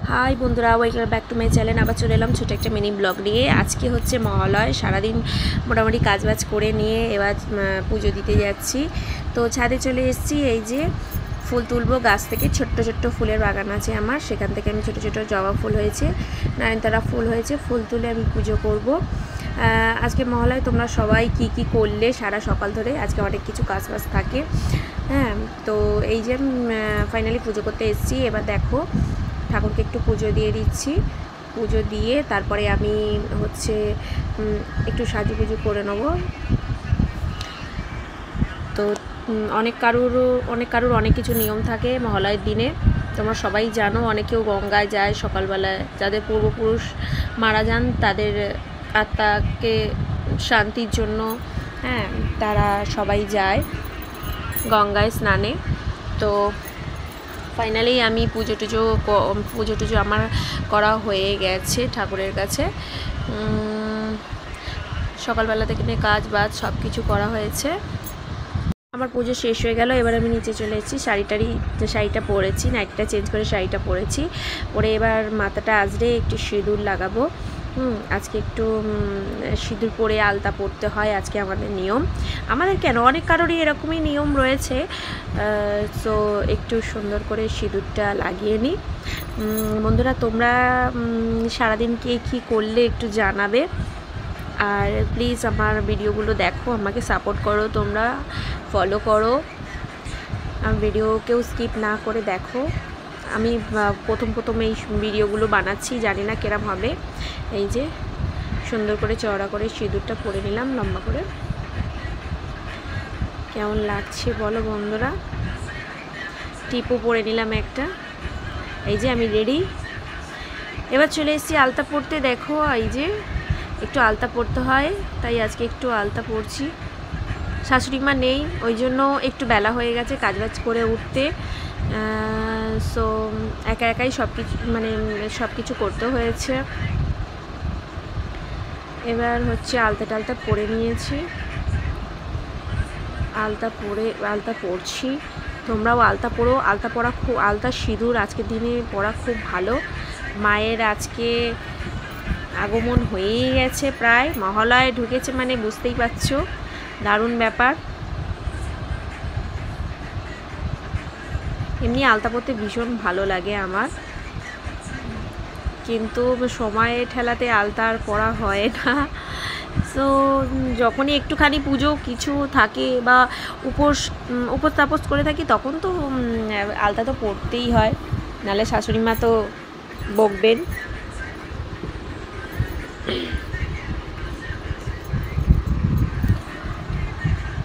High বন্ধুরা, welcome back to my channel. আবার চলে এলাম ছোটো একটা মিনি ব্লগ নিয়ে। আজকে হচ্ছে মহালয়, সারাদিন মোটামুটি কাজবাজ করে নিয়ে এবার পুজো দিতে যাচ্ছি। তো ছাদে চলে এসেছি। এই যে ফুল তুলবো গাছ থেকে, ছোট্ট ছোট্ট ফুলের বাগান আছে আমার, সেখান থেকে আমি ছোটো ছোটো জবা ফুল হয়েছে, নয়নতারা ফুল হয়েছে, ফুল তুলে আমি পুজো করব। আজকে মহালয় তোমরা সবাই কি কি করলে সারা সকাল ধরে? আজকে অনেক কিছু কাজবাজ থাকে। হ্যাঁ, তো এই যে ফাইনালি পুজো করতে এসেছি। এবার দেখো, ঠাকুরকে একটু পুজো দিয়ে দিচ্ছি। পুজো দিয়ে তারপরে আমি হচ্ছে একটু সাজুগুজু করে নেব। তো অনেক কারুর অনেক কিছু নিয়ম থাকে মহালয়ের দিনে, তোমরা সবাই জানো। অনেকেও গঙ্গায় যায় সকালবেলায়, যাদের পূর্বপুরুষ মারা যান তাদের আত্মাকে শান্তির জন্য, হ্যাঁ, তারা সবাই যায় গঙ্গায় স্নানে। তো ফাইনালি আমি পুজো টুজো আমার করা হয়ে গেছে ঠাকুরের কাছে। সকালবেলা থেকে কাজ বাজ সব কিছু করা হয়েছে। আমার পুজো শেষ হয়ে গেল। এবার আমি নিচে চলে এসেছি। শাড়িটা পরেছি, নাইটিটা চেঞ্জ করে শাড়িটা পরেছি। পরে এবার মাথাটা আজরে একটু সিঁদুর লাগাবো। আজকে একটু সিঁদুর পরে আলতা পরতে হয়, আজকে আমাদের নিয়ম। আমাদের কেন, অনেক কারোরই এরকমই নিয়ম রয়েছে। সো একটু সুন্দর করে সিঁদুরটা লাগিয়ে নিই। বন্ধুরা, তোমরা সারাদিন কে কী করলে একটু জানাবে। আর প্লিজ আমার ভিডিওগুলো দেখো, আমাকে সাপোর্ট করো, তোমরা ফলো করো, ভিডিও কেউ স্কিপ না করে দেখো। আমি প্রথম এই ভিডিওগুলো বানাচ্ছি, জানি না কেরম হবে। এই যে সুন্দর করে চওড়া করে সিঁদুরটা পরে নিলাম লম্বা করে। কেমন লাগছে বলো বন্ধুরা? টিপও পরে নিলাম একটা। এই যে আমি রেডি। এবার চলে এসেছি আলতা পরতে। দেখো, এই যে একটু আলতা পরতে হয়, তাই আজকে একটু আলতা পরছি। শাশুড়ি মা নেই, ওই জন্য একটু বেলা হয়ে গেছে কাজবাজ করে উঠতে। সো একাই সব কিছু করতে হয়েছে। এবার হচ্ছে আলতা পরে নিয়েছি। আলতা পরছি, তোমরাও আলতা পরো। আলতা সিঁদুর আজকের দিনে পরা খুব ভালো। মায়ের আজকে আগমন হয়েই গেছে, প্রায় মহালয় ঢুকেছে মানে বুঝতেই পারছো, দারুণ ব্যাপার। এমনি আলতা পরতে ভীষণ ভালো লাগে আমার, কিন্তু সময়ের ঠেলাতে আলতা আর পরা হয় না। সো যখনই একটুখানি পুজো কিছু থাকে বা উপোস তাপস করে থাকি, তখন তো আলতা তো পরতেই হয়, নাহলে শাশুড়ি মা তো বকবেন।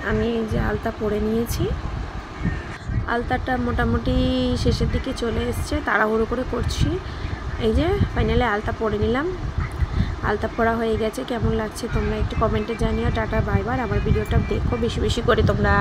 আমি যে আলতা পরে নিয়েছি, আলতাটা মোটামুটি শেষের দিকে চলে এসছে, তাড়াহুড়ো করে করছি। এই যে ফাইনালি আলতা পরে নিলাম। আলতা পরা হয়ে গেছে। কেমন লাগছে তোমরা একটু কমেন্টে জানিও। Tata, bye bye. আমার ভিডিওটা দেখো বেশি বেশি করে তোমরা।